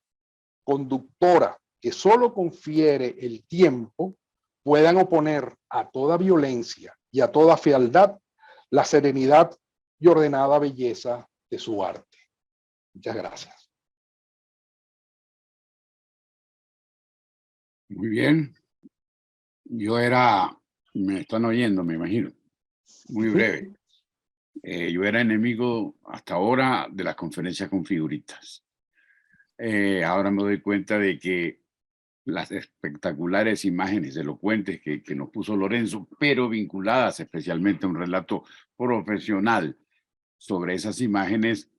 conductora que solo confiere el tiempo, puedan oponer a toda violencia y a toda fealdad la serenidad y ordenada belleza de su arte. Muchas gracias. Muy bien. Me están oyendo, me imagino. Muy breve. Yo era enemigo hasta ahora de las conferencias con figuritas. Ahora me doy cuenta de que las espectaculares imágenes elocuentes que nos puso Lorenzo, pero vinculadas especialmente a un relato profesional sobre esas imágenes,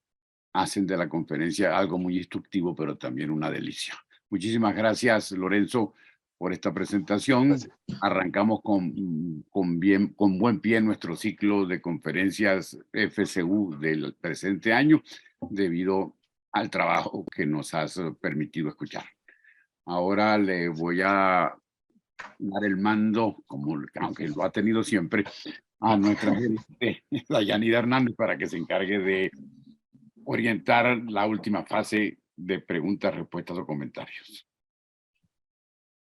hacen de la conferencia algo muy instructivo, pero también una delicia. Muchísimas gracias, Lorenzo, por esta presentación. Gracias. Arrancamos con buen pie nuestro ciclo de conferencias FCU del presente año, debido al trabajo que nos has permitido escuchar. Ahora le voy a dar el mando, aunque lo ha tenido siempre, a nuestra gerente, Dayanida Hernández, para que se encargue de orientar la última fase de preguntas, respuestas o comentarios.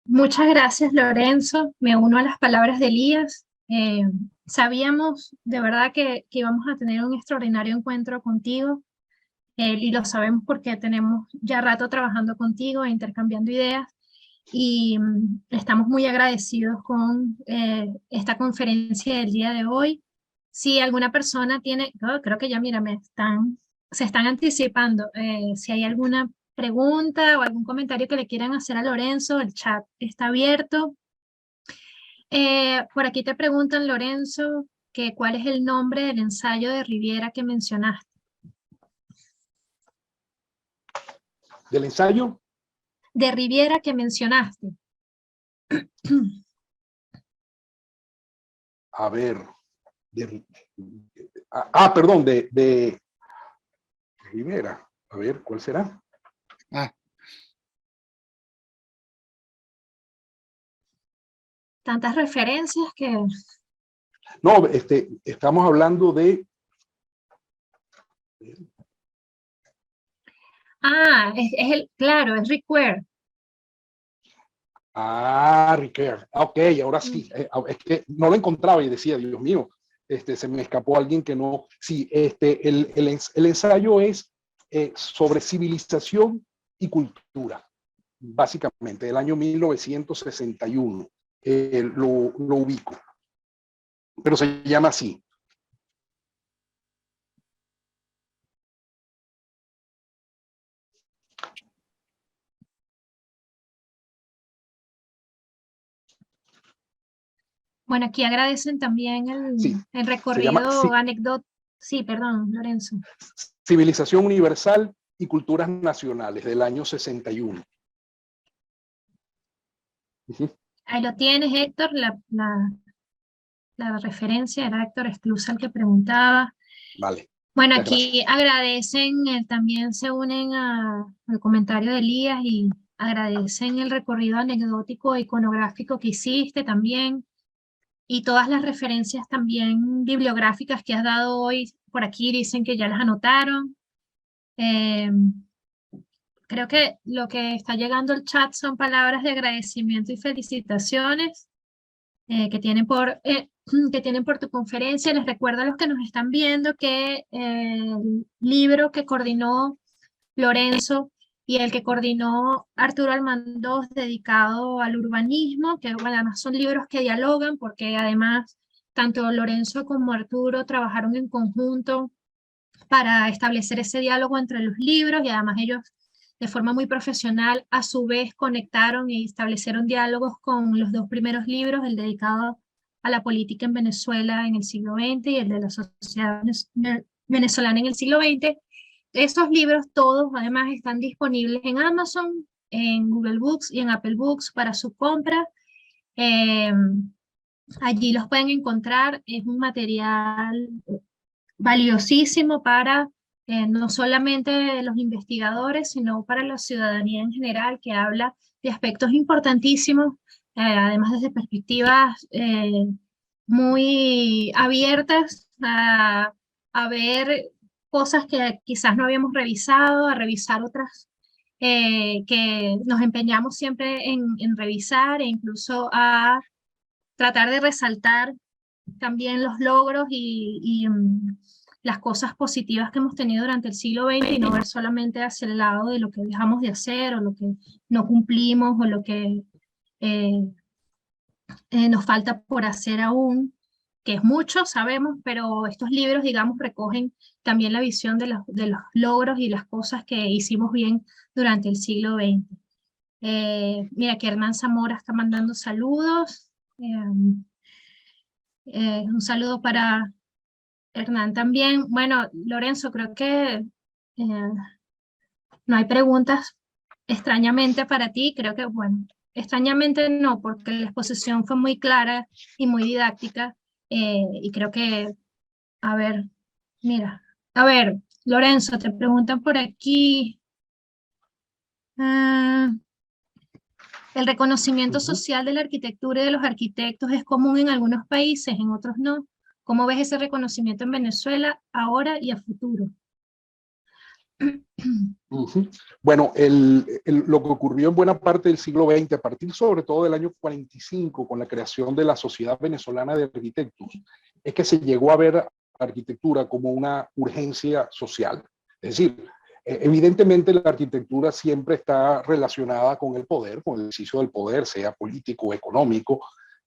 Muchas gracias, Lorenzo. Me uno a las palabras de Elías. Sabíamos de verdad que íbamos a tener un extraordinario encuentro contigo, y lo sabemos porque tenemos ya rato trabajando contigo e intercambiando ideas, y estamos muy agradecidos con esta conferencia del día de hoy. Si alguna persona tiene, creo que ya mira, se están anticipando, si hay alguna pregunta o algún comentario que le quieran hacer a Lorenzo, el chat está abierto. Por aquí te preguntan, Lorenzo, que cuál es el nombre del ensayo de Riviera que mencionaste. ¿Del ensayo? De Riviera que mencionaste. A ver. Perdón, de Rivera. A ver, ¿cuál será? Tantas referencias que... No, estamos hablando de... Claro, es Rick Ware. Riquer. Ok, ahora sí. Es que no lo encontraba y decía, Dios mío, se me escapó alguien que no... Sí, el ensayo es sobre civilización y cultura, básicamente, del año 1961. Lo ubico, pero se llama así. Bueno, aquí agradecen también el recorrido anécdota. Sí, perdón, Lorenzo. Civilización universal y culturas nacionales, del año 61. Ahí lo tienes, Héctor, la referencia era Héctor Esclusa el que preguntaba. Vale. Bueno, aquí agradecen, también se unen al comentario de Elías y agradecen el recorrido anecdótico e iconográfico que hiciste también, y todas las referencias también bibliográficas que has dado hoy. Por aquí dicen que ya las anotaron. Creo que lo que está llegando al chat son palabras de agradecimiento y felicitaciones que tienen por tu conferencia. Les recuerdo a los que nos están viendo que el libro que coordinó Lorenzo y el que coordinó Arturo Almandós, dedicado al urbanismo, que bueno, además son libros que dialogan, porque además tanto Lorenzo como Arturo trabajaron en conjunto para establecer ese diálogo entre los libros, y además ellos de forma muy profesional a su vez conectaron y establecieron diálogos con los dos primeros libros, el dedicado a la política en Venezuela en el siglo XX y el de la sociedad venezolana en el siglo XX. Estos libros todos además están disponibles en Amazon, en Google Books y en Apple Books para su compra. Allí los pueden encontrar. Es un material valiosísimo para no solamente los investigadores, sino para la ciudadanía en general, que habla de aspectos importantísimos, además desde perspectivas muy abiertas a ver cosas que quizás no habíamos revisado, a revisar otras que nos empeñamos siempre en revisar, e incluso a tratar de resaltar también los logros y las cosas positivas que hemos tenido durante el siglo XX, y no ver solamente hacia el lado de lo que dejamos de hacer o lo que no cumplimos o lo que nos falta por hacer aún, que es mucho, sabemos, pero estos libros, digamos, recogen también la visión de los logros y las cosas que hicimos bien durante el siglo XX. Mira que Hernán Zamora está mandando saludos. Un saludo para Hernán también. Bueno, Lorenzo, creo que no hay preguntas extrañamente para ti. Creo que, bueno, extrañamente no, porque la exposición fue muy clara y muy didáctica. Y creo que, a ver, mira, a ver, Lorenzo, te preguntan por aquí. El reconocimiento social de la arquitectura y de los arquitectos es común en algunos países, en otros no. ¿Cómo ves ese reconocimiento en Venezuela ahora y a futuro? Ujú. Bueno, lo que ocurrió en buena parte del siglo XX, a partir sobre todo del año 45, con la creación de la Sociedad Venezolana de Arquitectos, es que se llegó a ver la arquitectura como una urgencia social. Es decir, evidentemente la arquitectura siempre está relacionada con el poder, con el ejercicio del poder, sea político o económico,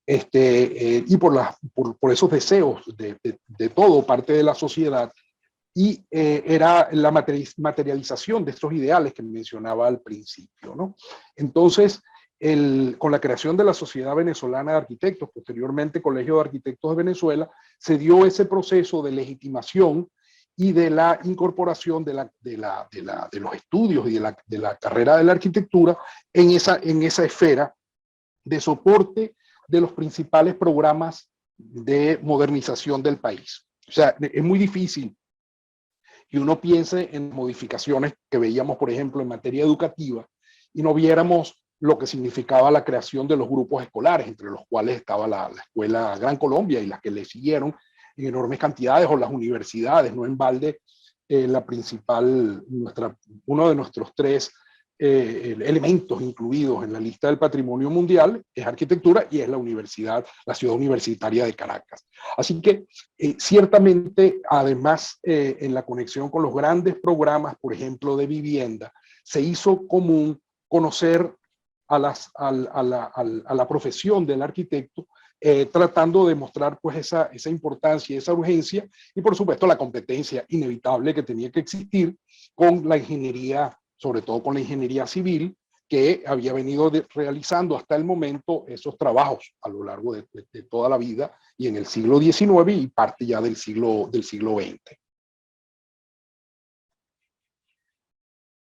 y por esos deseos de todo parte de la sociedad, y era la materialización de estos ideales que mencionaba al principio, ¿no? Entonces, con la creación de la Sociedad Venezolana de Arquitectos, posteriormente Colegio de Arquitectos de Venezuela, se dio ese proceso de legitimación y de la incorporación de los estudios y de la carrera de la arquitectura en esa esfera de soporte de los principales programas de modernización del país. O sea, es muy difícil que uno piense en modificaciones que veíamos, por ejemplo, en materia educativa, y no viéramos lo que significaba la creación de los grupos escolares, entre los cuales estaba la Escuela Gran Colombia y las que le siguieron en enormes cantidades, o las universidades, no en balde, la principal, uno de nuestros tres elementos incluidos en la lista del patrimonio mundial es arquitectura, y es la universidad, la ciudad universitaria de Caracas. Así que ciertamente, además, en la conexión con los grandes programas, por ejemplo, de vivienda, se hizo común conocer a la profesión del arquitecto, tratando de mostrar pues esa importancia, esa urgencia, y por supuesto la competencia inevitable que tenía que existir con la ingeniería, sobre todo con la ingeniería civil, que había venido realizando hasta el momento esos trabajos a lo largo de toda la vida, y en el siglo XIX y parte ya del siglo XX.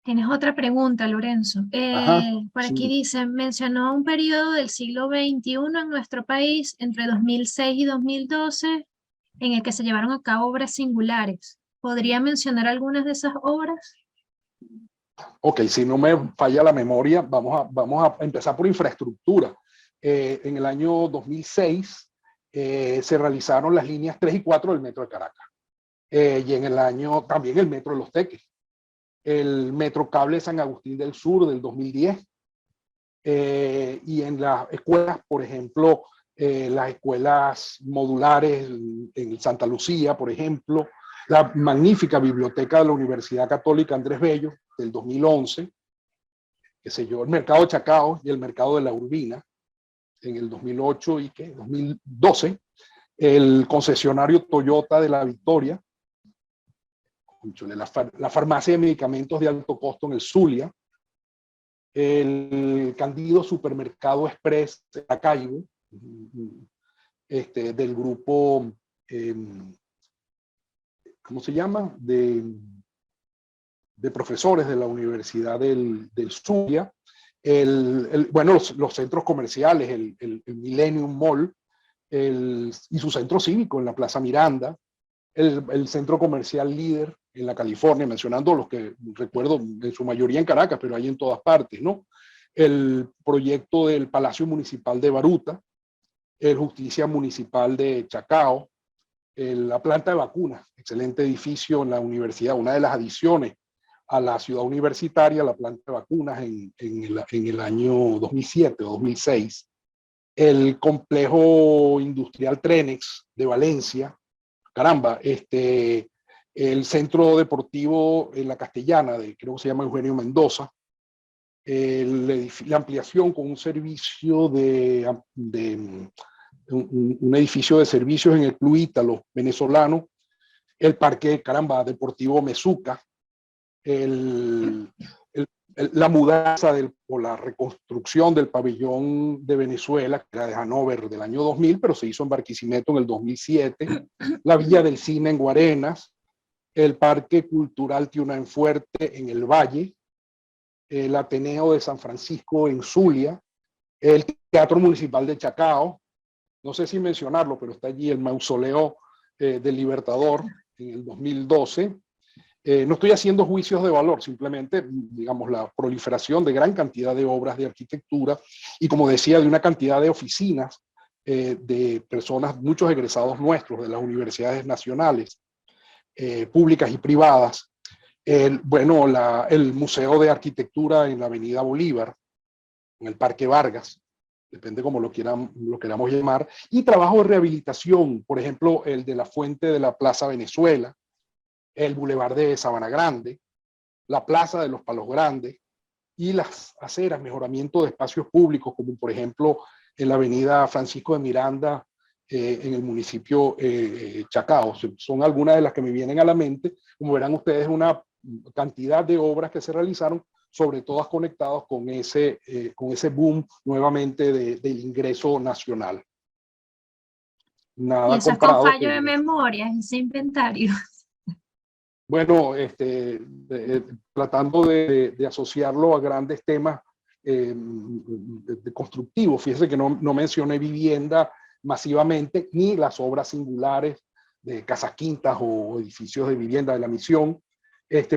Tienes otra pregunta, Lorenzo. Ajá, Por aquí sí. dice, mencionó un periodo del siglo XXI en nuestro país entre 2006 y 2012 en el que se llevaron a cabo obras singulares. ¿Podría mencionar algunas de esas obras? Ok, si no me falla la memoria, vamos a empezar por infraestructura. En el año 2006 se realizaron las líneas 3 y 4 del Metro de Caracas. Y en el año también el Metro de Los Teques. El Metro Cable San Agustín del Sur del 2010. Y en las escuelas, por ejemplo, las escuelas modulares en Santa Lucía, por ejemplo, la magnífica biblioteca de la Universidad Católica Andrés Bello del 2011, qué sé yo, el mercado Chacao y el mercado de la Urbina en el 2008 y 2012, el concesionario Toyota de la Victoria, la farmacia de medicamentos de alto costo en el Zulia, el Candido Supermercado Express de Maracaibo, del grupo, ¿cómo se llama? De profesores de la Universidad del Zulia, bueno, los centros comerciales, el Millennium Mall, y su centro cívico en la Plaza Miranda, el centro comercial Líder en la California, mencionando los que recuerdo en su mayoría en Caracas, pero hay en todas partes, ¿no? El proyecto del Palacio Municipal de Baruta, el Justicia Municipal de Chacao, la planta de vacunas, excelente edificio en la universidad, una de las adiciones a la ciudad universitaria, la planta de vacunas en el año 2007 o 2006, el complejo industrial Trenex de Valencia, caramba, el centro deportivo en la Castellana, creo que se llama Eugenio Mendoza, la ampliación con un servicio un edificio de servicios en el Club Ítalo venezolano, el parque, caramba, deportivo Mezuca, la mudanza o la reconstrucción del pabellón de Venezuela, que era de Hannover del año 2000, pero se hizo en Barquisimeto en el 2007, la Villa del Cine en Guarenas, el Parque Cultural Tiunaenfuerte en el Valle, el Ateneo de San Francisco en Zulia, el Teatro Municipal de Chacao, no sé si mencionarlo, pero está allí el Mausoleo del Libertador en el 2012. No estoy haciendo juicios de valor, simplemente, digamos, la proliferación de gran cantidad de obras de arquitectura y, como decía, de una cantidad de oficinas de personas, muchos egresados nuestros de las universidades nacionales, públicas y privadas. Bueno, el Museo de Arquitectura en la Avenida Bolívar, en el Parque Vargas, depende como lo queramos llamar, y trabajo de rehabilitación, por ejemplo, el de la fuente de la Plaza Venezuela, el Boulevard de Sabana Grande, la Plaza de los Palos Grandes, y las aceras, mejoramiento de espacios públicos, como por ejemplo en la avenida Francisco de Miranda, en el municipio Chacao. Son algunas de las que me vienen a la mente. Como verán ustedes, una cantidad de obras que se realizaron, sobre todas conectados con ese boom nuevamente del ingreso nacional. Y Nada eso es con comparado fallo con de memoria, ese inventario. bueno, tratando de asociarlo a grandes temas de constructivos. Fíjese que no mencioné vivienda masivamente, ni las obras singulares de casas quintas o edificios de vivienda de la misión,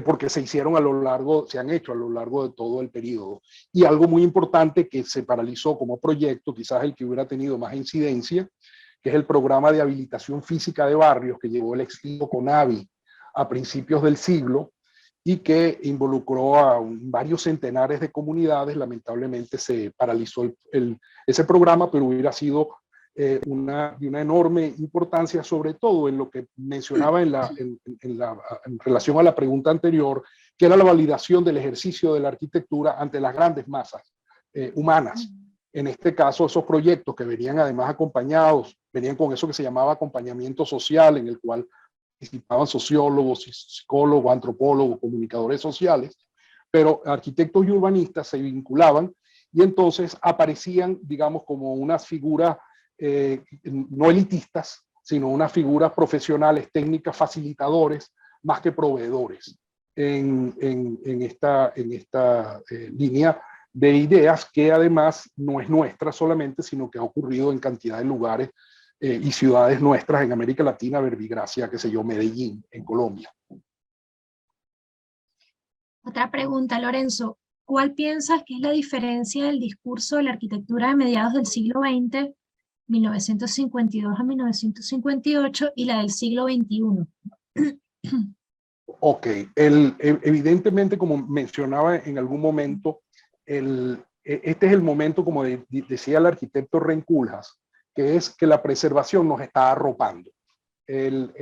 porque se han hecho a lo largo de todo el periodo. Y algo muy importante que se paralizó como proyecto, quizás el que hubiera tenido más incidencia, que es el programa de habilitación física de barrios que llevó el extinto CONAVI a principios del siglo y que involucró a varios centenares de comunidades. Lamentablemente se paralizó ese programa, pero hubiera sido de una enorme importancia, sobre todo en lo que mencionaba en relación a la pregunta anterior, que era la validación del ejercicio de la arquitectura ante las grandes masas humanas. En este caso, esos proyectos que venían además acompañados, venían con eso que se llamaba acompañamiento social, en el cual participaban sociólogos, psicólogos, antropólogos, comunicadores sociales, pero arquitectos y urbanistas se vinculaban y entonces aparecían, digamos, como unas figuras no elitistas, sino unas figuras profesionales, técnicas, facilitadores, más que proveedores en esta línea de ideas que además no es nuestra solamente, sino que ha ocurrido en cantidad de lugares y ciudades nuestras en América Latina, Verbigracia, qué sé yo, Medellín, en Colombia. Otra pregunta, Lorenzo. ¿Cuál piensas que es la diferencia del discurso de la arquitectura de mediados del siglo XX, 1952 a 1958, y la del siglo XXI? Ok, evidentemente, como mencionaba en algún momento, este es el momento, como decía el arquitecto Renculjas, que es que la preservación nos está arropando. El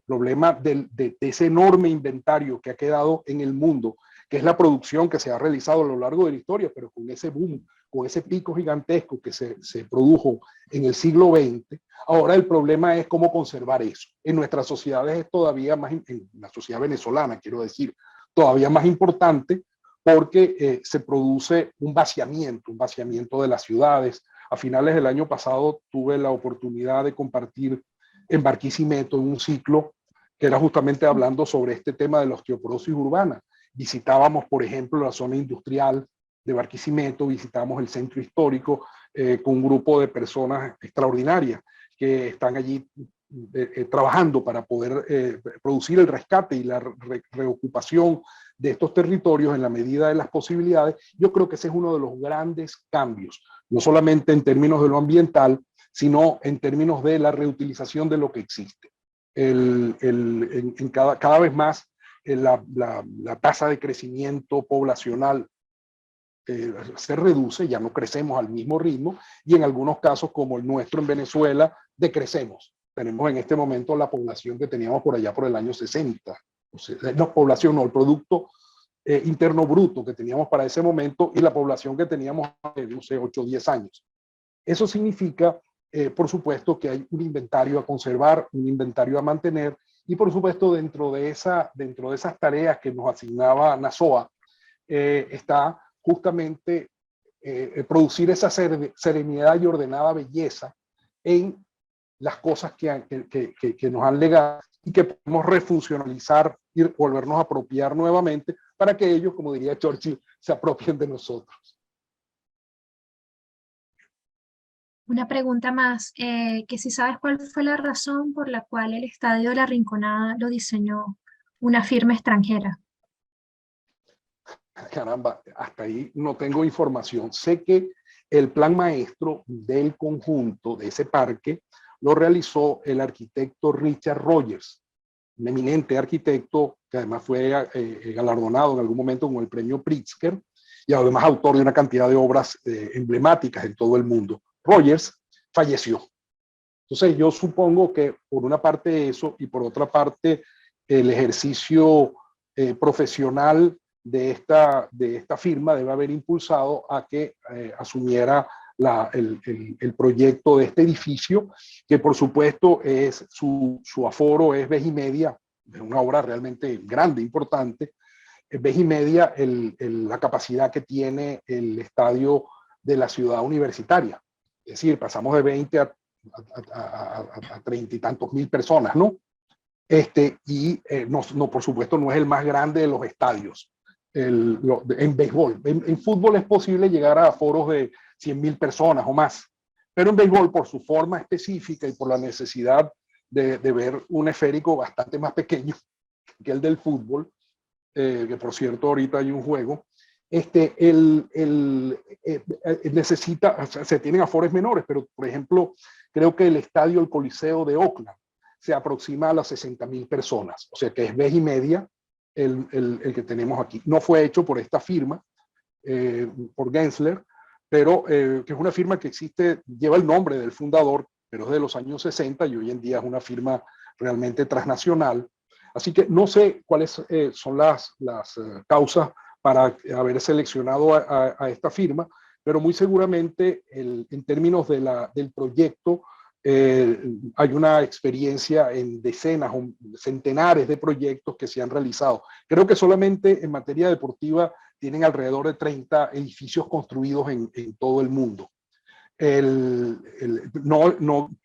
problema de ese enorme inventario que ha quedado en el mundo, que es la producción que se ha realizado a lo largo de la historia, pero con ese boom, con ese pico gigantesco que se produjo en el siglo XX, ahora el problema es cómo conservar eso. En nuestras sociedades es todavía más, en la sociedad venezolana, quiero decir, todavía más importante, porque se produce un vaciamiento de las ciudades. A finales del año pasado tuve la oportunidad de compartir en Barquisimeto, en un ciclo que era justamente hablando sobre este tema de la osteoporosis urbana. Visitábamos, por ejemplo, la zona industrial de Barquisimeto, visitamos el centro histórico con un grupo de personas extraordinarias que están allí trabajando para poder producir el rescate y la reocupación de estos territorios en la medida de las posibilidades. Yo creo que ese es uno de los grandes cambios, no solamente en términos de lo ambiental, sino en términos de la reutilización de lo que existe. Cada vez más la tasa de crecimiento poblacional se reduce, ya no crecemos al mismo ritmo, y en algunos casos, como el nuestro en Venezuela, decrecemos. Tenemos en este momento la población que teníamos por allá por el año 60. O sea, no, población no, el Producto Interno Bruto que teníamos para ese momento y la población que teníamos hace, no sé, 8 o 10 años. Eso significa, por supuesto, que hay un inventario a conservar, un inventario a mantener, y por supuesto, dentro de esas tareas que nos asignaba NASOA, está justamente producir esa serenidad y ordenada belleza en las cosas que nos han legado y que podemos refuncionalizar y volvernos a apropiar nuevamente para que ellos, como diría Churchill, se apropien de nosotros. Una pregunta más, que si sabes cuál fue la razón por la cual el Estadio de la Rinconada lo diseñó una firma extranjera. Caramba, hasta ahí no tengo información. Sé que el plan maestro del conjunto de ese parque lo realizó el arquitecto Richard Rogers, un eminente arquitecto que además fue galardonado en algún momento con el premio Pritzker y además autor de una cantidad de obras emblemáticas en todo el mundo. Rogers falleció. Entonces yo supongo que por una parte eso y por otra parte el ejercicio profesional de esta firma debe haber impulsado a que asumiera el proyecto de este edificio, que por supuesto es su aforo es vez y media, es una obra realmente grande, importante, vez y media la capacidad que tiene el estadio de la Ciudad Universitaria. Es decir, pasamos de 20 a 30 y tantos mil personas, ¿no? No, por supuesto, no es el más grande de los estadios. En béisbol, en fútbol es posible llegar a foros de 100.000 personas o más, pero en béisbol, por su forma específica y por la necesidad de ver un esférico bastante más pequeño que el del fútbol, que por cierto ahorita hay un juego, necesita, o sea, se tienen aforos menores, pero por ejemplo, creo que el estadio, el Coliseo de Oakland, se aproxima a las 60.000 personas, o sea que es vez y media el que tenemos aquí. No fue hecho por esta firma, por Gensler, pero que es una firma que existe, lleva el nombre del fundador, pero es de los años 60 y hoy en día es una firma realmente transnacional. Así que no sé cuáles son las causas para haber seleccionado a esta firma, pero muy seguramente en términos del proyecto hay una experiencia en decenas o centenares de proyectos que se han realizado. Creo que solamente en materia deportiva tienen alrededor de 30 edificios construidos en todo el mundo.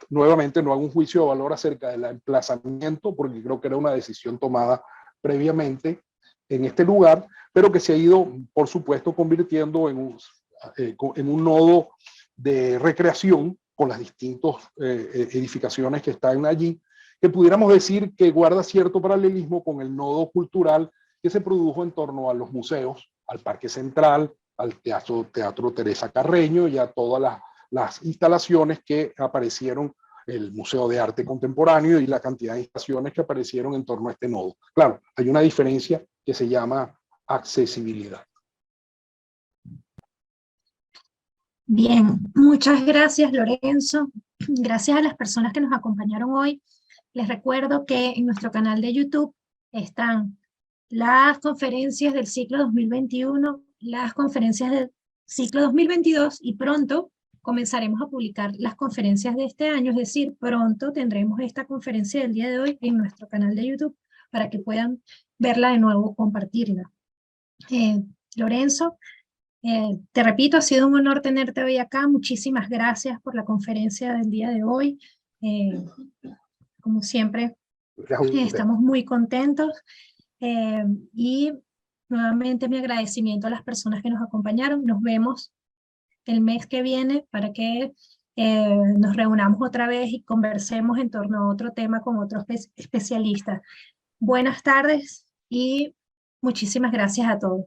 Nuevamente no hago un juicio de valor acerca del emplazamiento, porque creo que era una decisión tomada previamente en este lugar, pero que se ha ido, por supuesto, convirtiendo en un nodo de recreación con las distintas edificaciones que están allí, que pudiéramos decir que guarda cierto paralelismo con el nodo cultural que se produjo en torno a los museos, al Parque Central, al Teatro Teresa Carreño y a todas las instalaciones que aparecieron, el Museo de Arte Contemporáneo y la cantidad de instalaciones que aparecieron en torno a este nodo. Claro, hay una diferencia que se llama accesibilidad. Bien, muchas gracias, Lorenzo. Gracias a las personas que nos acompañaron hoy. Les recuerdo que en nuestro canal de YouTube están las conferencias del ciclo 2021, las conferencias del ciclo 2022 y pronto comenzaremos a publicar las conferencias de este año, es decir, pronto tendremos esta conferencia del día de hoy en nuestro canal de YouTube para que puedan verla de nuevo, compartirla. Lorenzo, te repito, ha sido un honor tenerte hoy acá. Muchísimas gracias por la conferencia del día de hoy. Como siempre, estamos muy contentos. Y nuevamente mi agradecimiento a las personas que nos acompañaron. Nos vemos el mes que viene para que nos reunamos otra vez y conversemos en torno a otro tema con otros especialistas. Buenas tardes y muchísimas gracias a todos.